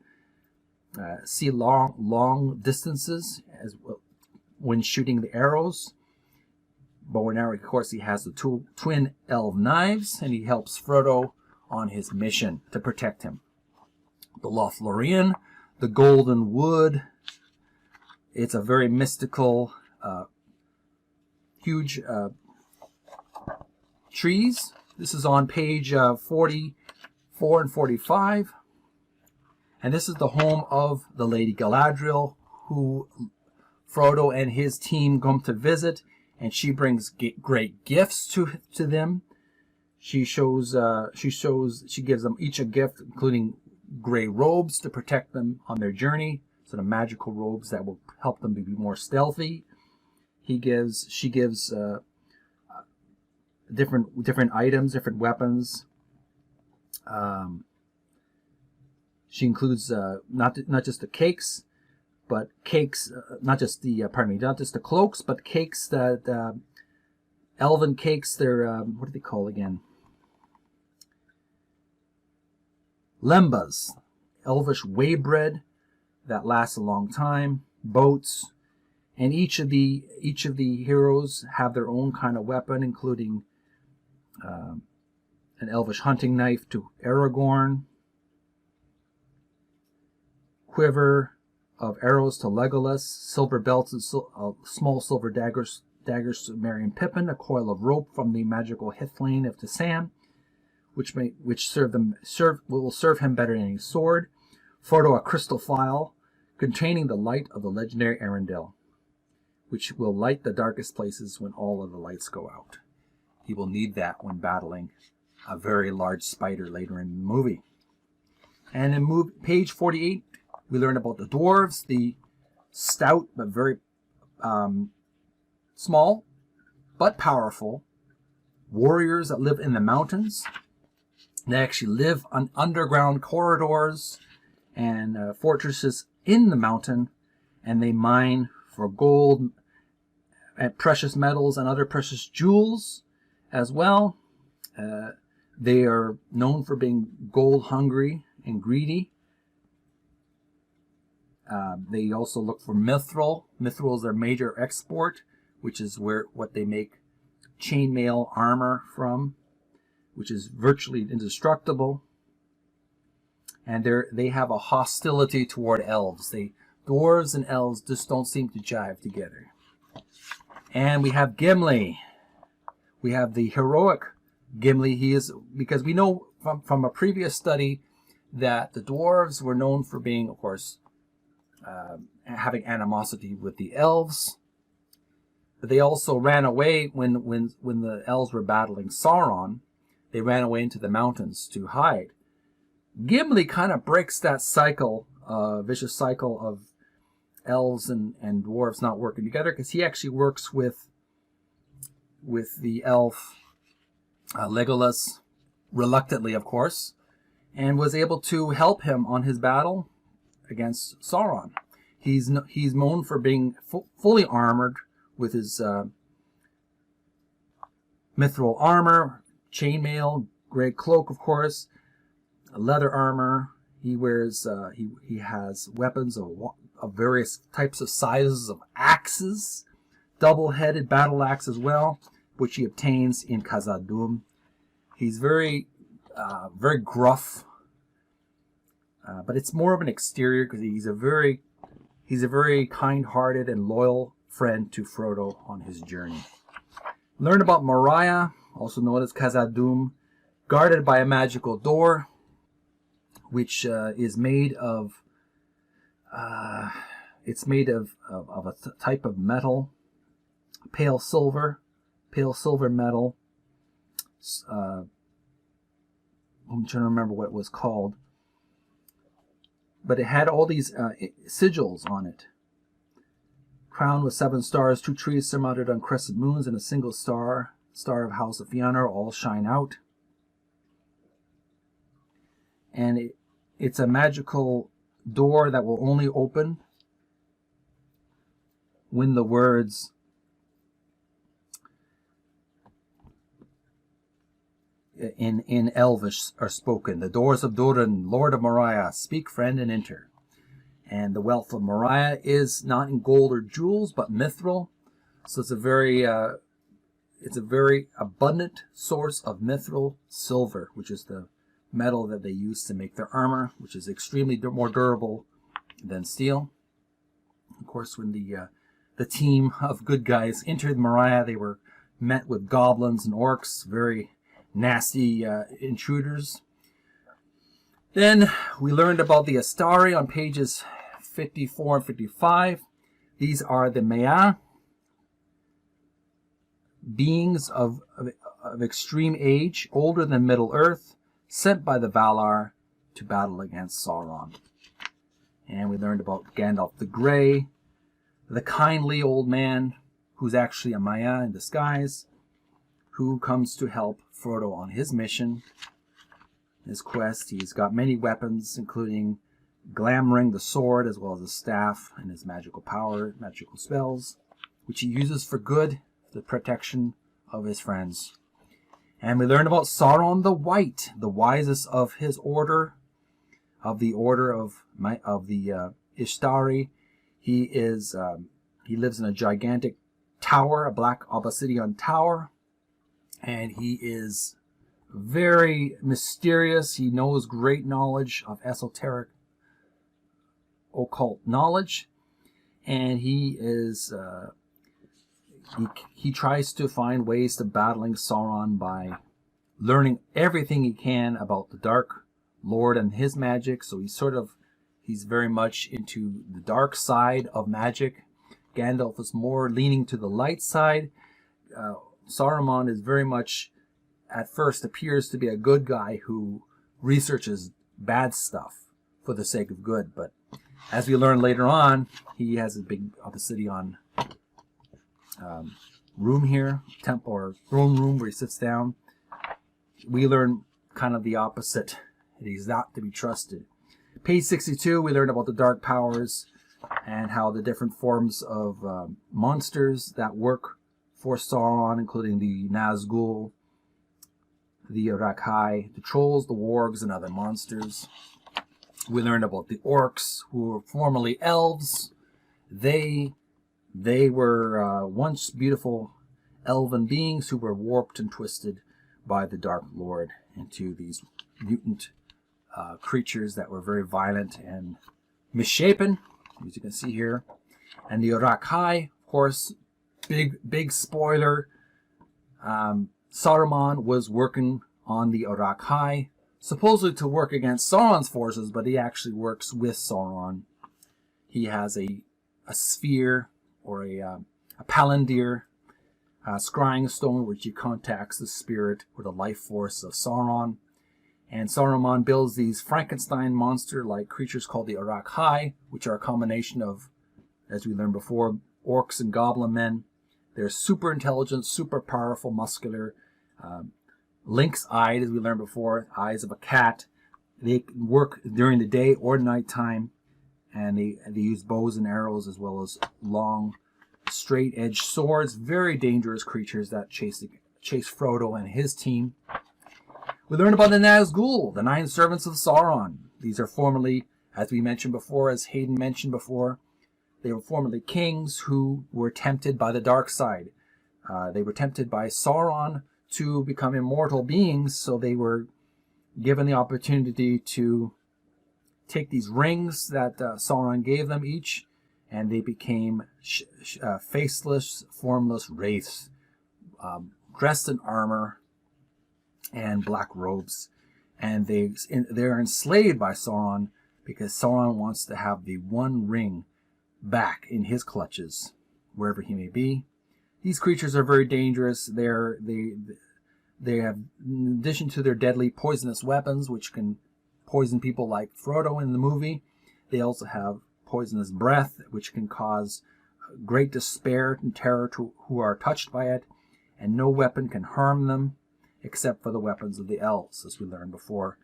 see long distances as well when shooting the arrows. Bow and arrow, of course, he has the twin elf knives, and he helps Frodo on his mission to protect him. The Lothlorien, the Golden Wood. It's a very mystical, huge trees. This is on page 44 and 45. And this is the home of the Lady Galadriel, who Frodo and his team come to visit, and she brings great gifts to them. She gives them each a gift, including gray robes to protect them on their journey, sort of magical robes that will help them to be more stealthy. She gives different items, different weapons. She includes not just the cakes, but cakes, not just the cloaks, but cakes that elven cakes. They're what do they call again? Lembas, elvish way bread that lasts a long time. Boats, and each of the heroes have their own kind of weapon, including an elvish hunting knife to Aragorn, quiver of arrows to Legolas, silver belts and small silver daggers to Merry and Pippin, a coil of rope from the magical Hithlane of Sam, which will serve him better than any sword. Frodo, a crystal phial containing the light of the legendary Rivendell, which will light the darkest places when all of the lights go out. He will need that when battling a very large spider later in the movie. And in page 48, we learn about the dwarves, the stout but very small but powerful warriors that live in the mountains. They actually live on underground corridors and fortresses in the mountain, and they mine for gold and precious metals and other precious jewels as well. They are known for being gold hungry and greedy. They also look for mithril. Mithril is their major export, which is what they make chainmail armor from, which is virtually indestructible. And they have a hostility toward elves. Dwarves and elves just don't seem to jive together. And we have Gimli. We have the heroic Gimli. Because we know from a previous study that the dwarves were known for being, of course, having animosity with the elves. But they also ran away when the elves were battling Sauron. They ran away into the mountains to hide. Gimli kind of breaks that cycle, vicious cycle of elves and dwarves not working together, because he actually works with the elf Legolas, reluctantly of course, and was able to help him on his battle against Sauron. He's known for being fully armored with his mithril armor, chainmail, gray cloak of course, leather armor. He wears he has weapons of various types of sizes of axes, double-headed battle axe as well, which he obtains in Khazad-dûm. He's very gruff, but it's more of an exterior, because he's a very kind-hearted and loyal friend to Frodo on his journey. Learn about Moria, also known as Khazad-dûm, guarded by a magical door, which is made of a type of metal, pale silver metal. I'm trying to remember what it was called, but it had all these sigils on it. Crowned with 7 stars, 2 trees surmounted on crescent moons, and a single star of House of Fëanor, all shine out. And it's a magical door that will only open when the words in Elvish are spoken. The doors of Durin, Lord of Moria, speak, friend, and enter. And the wealth of Moria is not in gold or jewels, but mithril. So it's a very abundant source of mithril silver, which is the metal that they use to make their armor, which is extremely more durable than steel. Of course, when the team of good guys entered Moria, they were met with goblins and orcs, very nasty intruders. Then we learned about the Astari on pages 54 and 55. These are the Maya, beings of extreme age, older than Middle Earth, sent by the Valar to battle against Sauron. And we learned about Gandalf the Grey, the kindly old man who's actually a Maya in disguise, who comes to help Frodo on his mission, his quest. He's got many weapons, including Glamring the sword, as well as a staff, and his magical power, magical spells, which he uses for good, the protection of his friends. And we learn about Sauron the White, the wisest of his order, of the order of the Ishtari. He lives in a gigantic tower, a black obsidian tower, and he is very mysterious. He knows great knowledge of esoteric occult knowledge, and he tries to find ways to battling Sauron by learning everything he can about the Dark Lord and his magic. So he's very much into the dark side of magic. Gandalf is more leaning to the light side. Saruman is very much, at first, appears to be a good guy who researches bad stuff for the sake of good, but as we learn later on, he has a big obsidian room here, temple or throne room, where he sits down. We learn kind of the opposite, that he's not to be trusted. Page 62, we learn about the dark powers and how the different forms of monsters that work for Sauron, including the Nazgûl, the URAK-HAI, the trolls, the wargs, and other monsters. We learned about the orcs, who were formerly elves. They were once beautiful elven beings who were warped and twisted by the Dark Lord into these mutant creatures that were very violent and misshapen, as you can see here. And the Uruk-Hai, of course, big spoiler. Saruman was working on the Uruk-Hai, supposedly to work against Sauron's forces, but he actually works with Sauron. He has a sphere, or a palantir, Scrying Stone, which he contacts the spirit or the life force of Sauron. And Saruman builds these Frankenstein monster-like creatures called the URAK-Hai, which are a combination of, as we learned before, orcs and goblin men. They're super intelligent, super powerful, muscular, lynx-eyed, as we learned before, eyes of a cat. They work during the day or nighttime, and they use bows and arrows as well as long, straight-edged swords. Very dangerous creatures that chase Frodo and his team. We learn about the Nazgûl, the 9 servants of Sauron. These are formerly, as we mentioned before, as Hayden mentioned before, they were formerly kings who were tempted by the dark side. They were tempted by Sauron to become immortal beings, so they were given the opportunity to take these rings that Sauron gave them each, and they became faceless, formless wraiths, dressed in armor and black robes, and they're enslaved by Sauron because Sauron wants to have the one ring back in his clutches, wherever he may be. These creatures are very dangerous. They have, in addition to their deadly poisonous weapons, which can poison people like Frodo in the movie, they also have poisonous breath, which can cause great despair and terror to who are touched by it, and no weapon can harm them except for the weapons of the elves, as we learned before,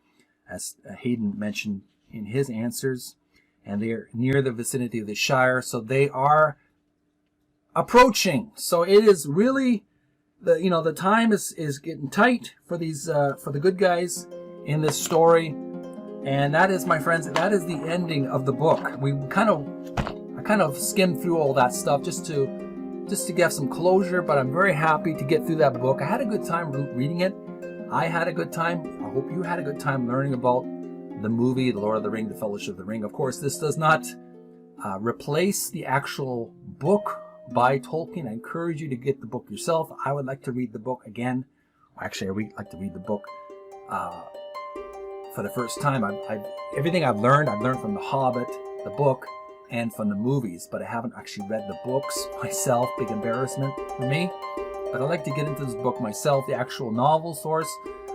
as Hayden mentioned in his answers. And they are near the vicinity of the Shire, so they are approaching. So it is really, the time is getting tight for these for the good guys in this story. And that is, my friends, that is the ending of the book. I kind of skimmed through all that stuff just to get some closure, but I'm very happy to get through that book. I had a good time reading it. I had a good time. I hope you had a good time learning about the movie, The Lord of the Ring, The Fellowship of the Ring. Of course, this does not replace the actual book by Tolkien. I encourage you to get the book yourself. I would like to read the book again. Actually, I would like to read the book for the first time. Everything I've learned from The Hobbit, the book, and from the movies, but I haven't actually read the books myself. Big embarrassment for me. But I'd like to get into this book myself, the actual novel source.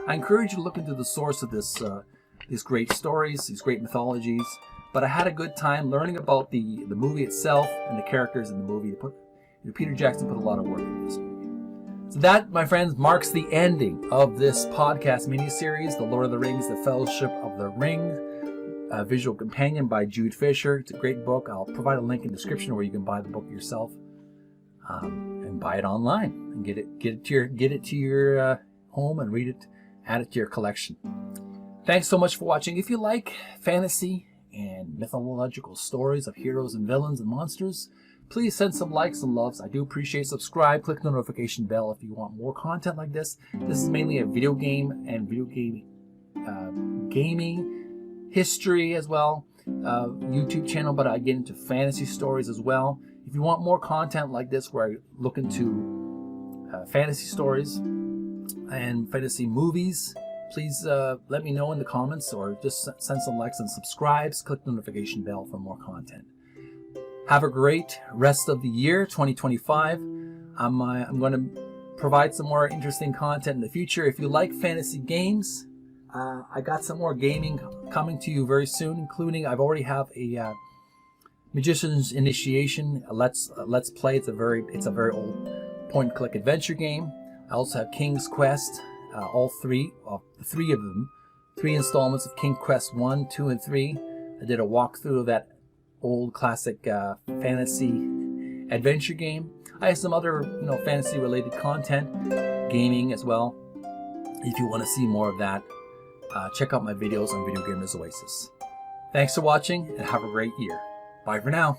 I encourage you to look into the source of these great stories, these great mythologies. But I had a good time learning about the movie itself and the characters in the movie. Peter Jackson put a lot of work into this movie. So that, my friends, marks the ending of this podcast miniseries, The Lord of the Rings, The Fellowship of the Ring, a visual companion by Jude Fisher. It's a great book. I'll provide a link in the description where you can buy the book yourself and buy it online and get it to your home and read it, add it to your collection. Thanks so much for watching. If you like fantasy and mythological stories of heroes and villains and monsters, please send some likes and loves. I do appreciate. Subscribe, click the notification bell if you want more content like this. This is mainly a video game and gaming history as well, YouTube channel, but I get into fantasy stories as well. If you want more content like this where I look into fantasy stories and fantasy movies, please let me know in the comments, or just send some likes and subscribes. Click the notification bell for more content. Have a great rest of the year 2025. I'm going to provide some more interesting content in the future. If you like fantasy games, I got some more gaming coming to you very soon, including I already have a Magician's Initiation, a let's play. It's a very old point-and-click adventure game. I also have King's Quest, all three of them, 3 installments of King Quest 1, 2, and 3. I did a walkthrough of that old classic fantasy adventure game. I have some other fantasy-related content, gaming as well. If you want to see more of that, check out my videos on Video Gamers Oasis. Thanks for watching and have a great year. Bye for now.